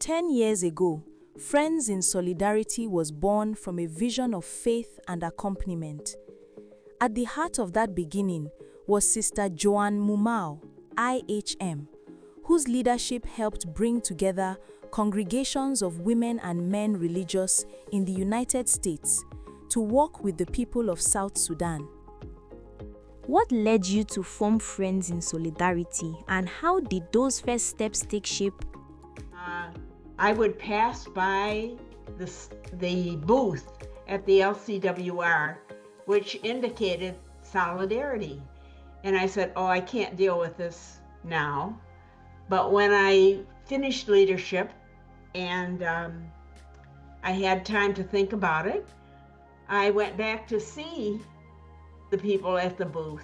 10 years ago, Friends in Solidarity was born from a vision of faith and accompaniment. At the heart of that beginning was Sister Joan Mumaw, IHM, whose leadership helped bring together congregations of women and men religious in the United States to work with the people of South Sudan. What led you to form Friends in Solidarity, and how did those first steps take shape? I would pass by the booth at the LCWR, which indicated solidarity. And I said, oh, I can't deal with this now. But when I finished leadership and I had time to think about it, I went back to see the people at the booth.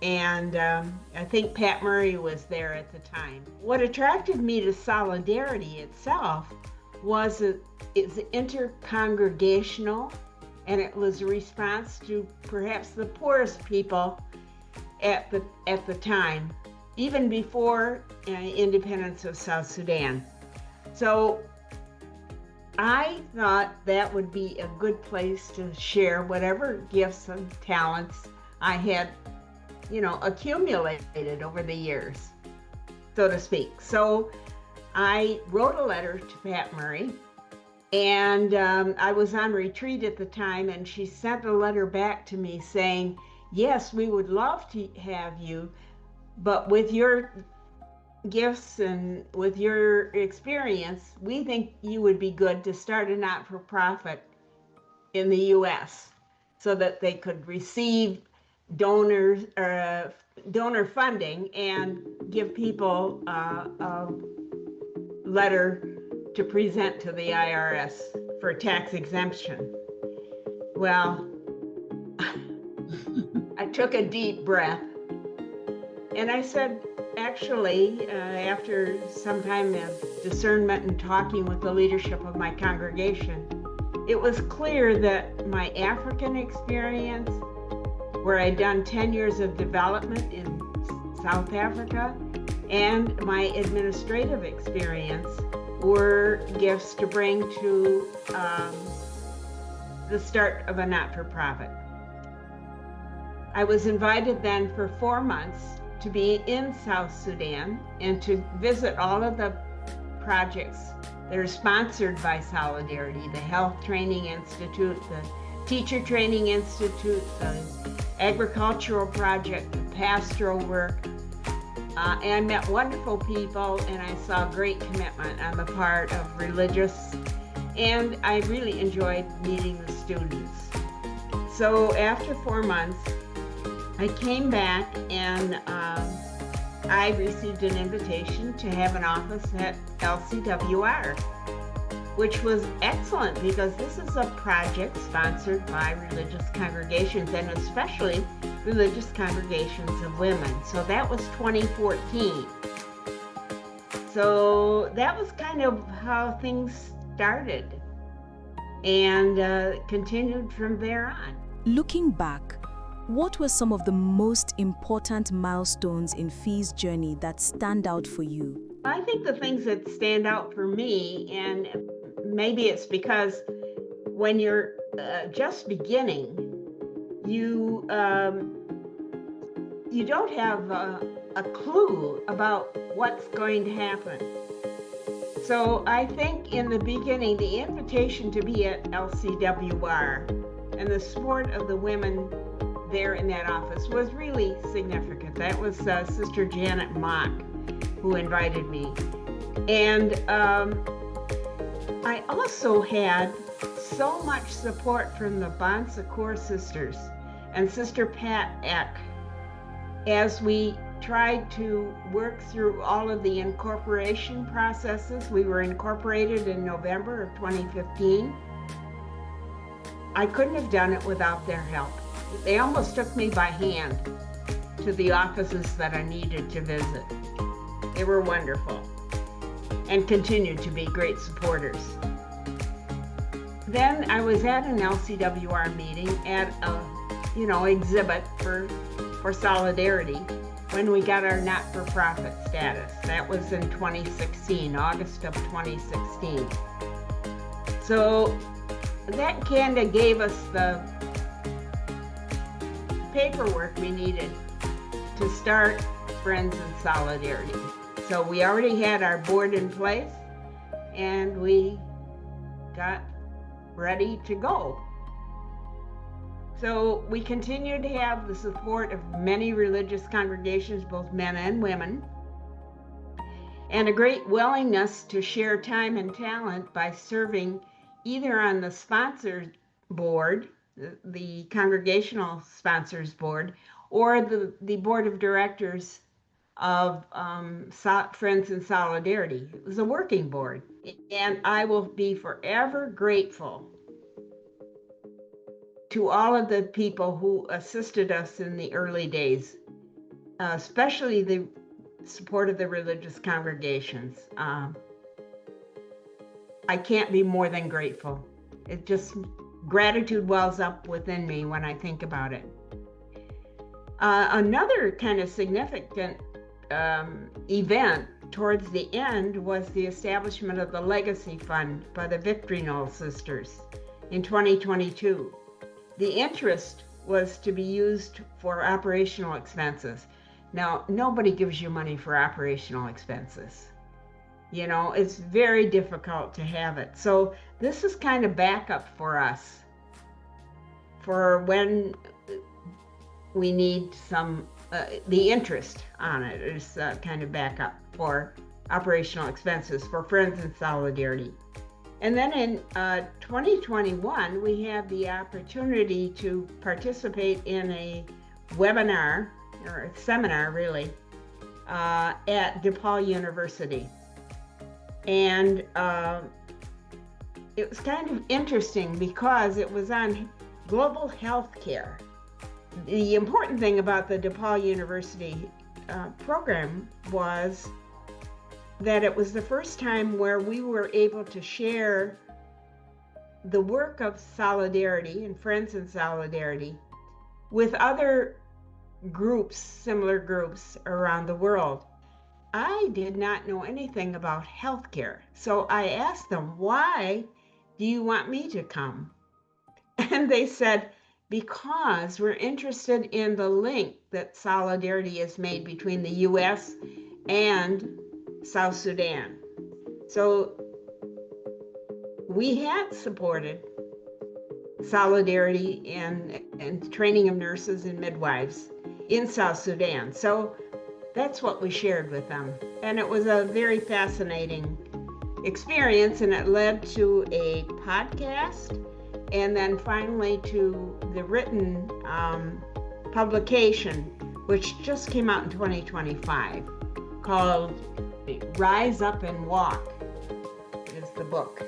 And I think Pat Murray was there at the time. What attracted me to solidarity itself was it's intercongregational, and it was a response to perhaps the poorest people at the time, even before independence of South Sudan. So I thought that would be a good place to share whatever gifts and talents I had, accumulated over the years, so to speak. So I wrote a letter to Pat Murray, and I was on retreat at the time, and she sent a letter back to me saying, yes, we would love to have you, but with your gifts and with your experience, we think you would be good to start a not-for-profit in the U.S. so that they could receive donor funding and give people a letter to present to the IRS for tax exemption. Well, I took a deep breath and I said, actually, after some time of discernment and talking with the leadership of my congregation, it was clear that my African experience, where I'd done 10 years of development in South Africa, and my administrative experience were gifts to bring to the start of a not-for-profit. I was invited then for 4 months to be in South Sudan and to visit all of the projects that are sponsored by Solidarity, the Health Training Institute, the Teacher Training Institute, the Agricultural Project, the pastoral work. And I met wonderful people, and I saw great commitment on the part of religious, and I really enjoyed meeting the students. So after 4 months, I came back and I received an invitation to have an office at LCWR, which was excellent because this is a project sponsored by religious congregations, and especially religious congregations of women. So that was 2014. So that was kind of how things started and continued from there on. Looking back, what were some of the most important milestones in Fee's journey that stand out for you? I think the things that stand out for me, and maybe it's because when you're just beginning, you don't have a clue about what's going to happen. So I think in the beginning, the invitation to be at LCWR and the support of the women there in that office was really significant. That was Sister Janet Mock who invited me. And I also had so much support from the Bon Secours sisters and Sister Pat Eck as we tried to work through all of the incorporation processes. We were incorporated in November of 2015. I couldn't have done it without their help. They almost took me by hand to the offices that I needed to visit. They were wonderful and continued to be great supporters. Then I was at an LCWR meeting at a, exhibit for Solidarity, when we got our not-for-profit status. That was in 2016, August of 2016. So that kind of gave us the paperwork we needed to start Friends in Solidarity. So we already had our board in place and we got ready to go. So we continue to have the support of many religious congregations, both men and women, and a great willingness to share time and talent by serving either on the sponsors board, the congregational sponsors board, or the board of directors of Friends in Solidarity. It was a working board, and I will be forever grateful to all of the people who assisted us in the early days, especially the support of the religious congregations. I can't be more than grateful. It just, gratitude wells up within me when I think about it. Another kind of significant event towards the end was the establishment of the Legacy Fund by the Victory Knoll Sisters in 2022. The interest was to be used for operational expenses. Now, nobody gives you money for operational expenses. You know, it's very difficult to have it. So this is kind of backup for us for when we need some, the interest on it is kind of backup for operational expenses for Friends in Solidarity. And then in 2021, we have the opportunity to participate in a webinar, or a seminar really, at DePaul University. And it was kind of interesting because it was on global health care. The important thing about the DePaul University program was that it was the first time where we were able to share the work of solidarity and Friends in Solidarity with other groups, similar groups around the world. I did not know anything about healthcare, so I asked them, why do you want me to come? And they said, because we're interested in the link that solidarity has made between the US and South Sudan. So we had supported solidarity and training of nurses and midwives in South Sudan. So that's what we shared with them. And it was a very fascinating experience, and it led to a podcast and then finally to the written publication, which just came out in 2025, called Rise Up and Walk is the book.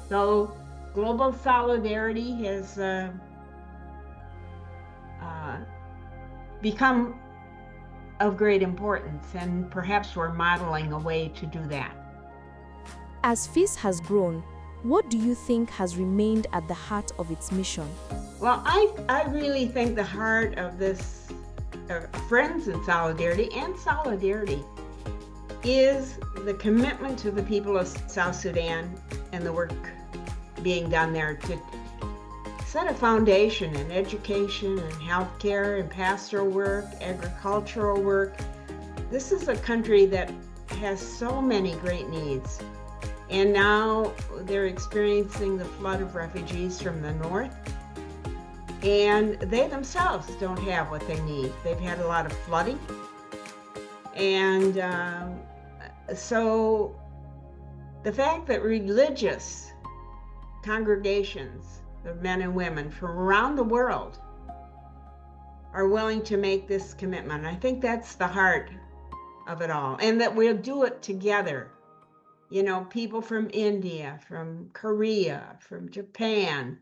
So global solidarity has become of great importance, and perhaps we're modeling a way to do that. As FIS has grown, what do you think has remained at the heart of its mission? Well, I really think the heart of this Friends in Solidarity and Solidarity is the commitment to the people of South Sudan and the work being done there to set a foundation in education and healthcare and pastoral work, agricultural work. This is a country that has so many great needs. And now they're experiencing the flood of refugees from the north. And they themselves don't have what they need. They've had a lot of flooding. And so the fact that religious congregations of men and women from around the world are willing to make this commitment, I think that's the heart of it all. And that we'll do it together. You know, people from India, from Korea, from Japan,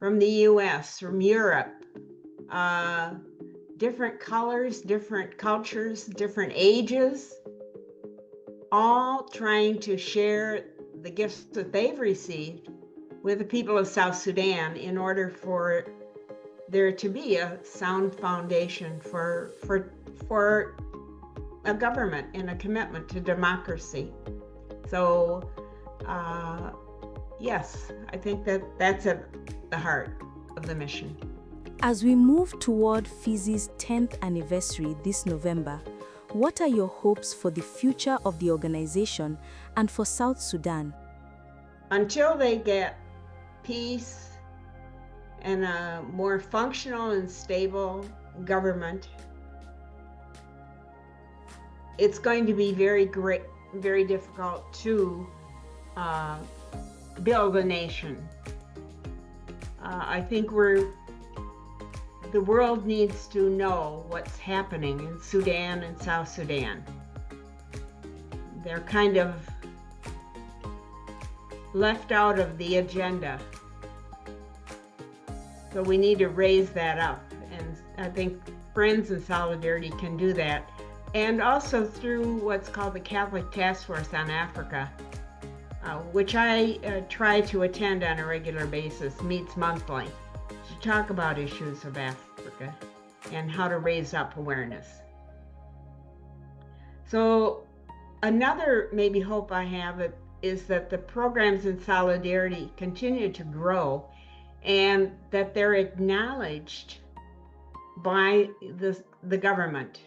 from the US, from Europe, different colors, different cultures, different ages, all trying to share the gifts that they've received with the people of South Sudan in order for there to be a sound foundation for for a government and a commitment to democracy. So, yes, I think that's at the heart of the mission. As we move toward FIZI's 10th anniversary this November, what are your hopes for the future of the organization and for South Sudan? Until they get peace and a more functional and stable government, it's going to be very difficult to build a nation. I think the world needs to know what's happening in Sudan and South Sudan. They're kind of left out of the agenda. So we need to raise that up. And I think Friends in Solidarity can do that. And also through what's called the Catholic Task Force on Africa, which I try to attend on a regular basis, meets monthly, to talk about issues of Africa and how to raise up awareness. So another maybe hope I have is that the programs in Solidarity continue to grow and that they're acknowledged by the government.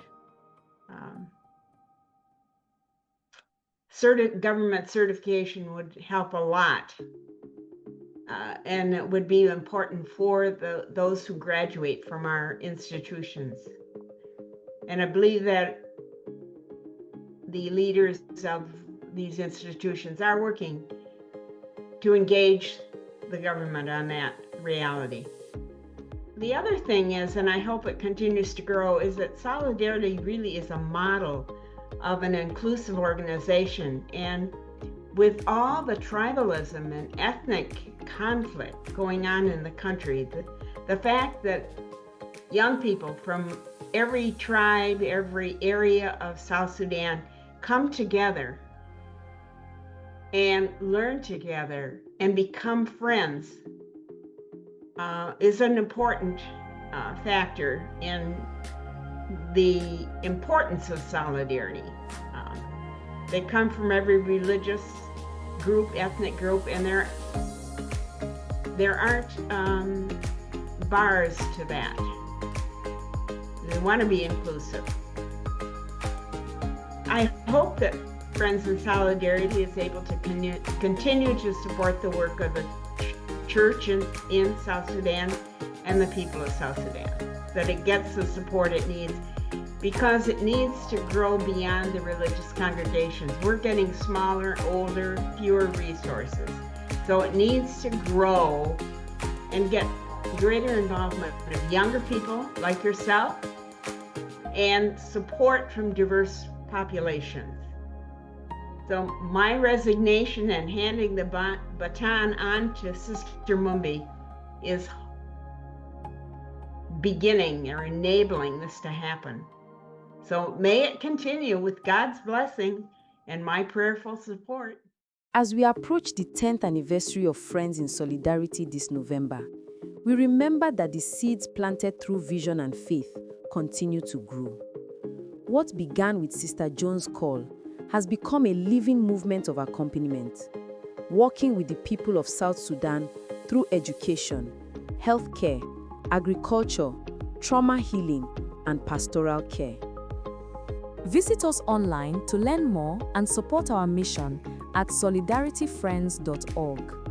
Government certification would help a lot, and it would be important for those who graduate from our institutions. And I believe that the leaders of these institutions are working to engage the government on that reality. The other thing is, and I hope it continues to grow, is that Solidarity really is a model of an inclusive organization. And with all the tribalism and ethnic conflict going on in the country, the fact that young people from every tribe, every area of South Sudan come together and learn together and become friends is an important factor in the importance of solidarity. They come from every religious group, ethnic group, and there aren't bars to that. They want to be inclusive. I hope that Friends in Solidarity is able to continue to support the work of the church in South Sudan and the people of South Sudan, that it gets the support it needs, because it needs to grow beyond the religious congregations. We're getting smaller, older, fewer resources. So it needs to grow and get greater involvement of younger people like yourself and support from diverse populations. So my resignation and handing the baton on to Sister Mumaw is beginning or enabling this to happen. So may it continue with God's blessing and my prayerful support. As we approach the 10th anniversary of Friends in Solidarity this November, we remember that the seeds planted through vision and faith continue to grow. What began with Sister Joan's call has become a living movement of accompaniment, working with the people of South Sudan through education, healthcare, agriculture, trauma healing, and pastoral care. Visit us online to learn more and support our mission at solidarityfriends.org.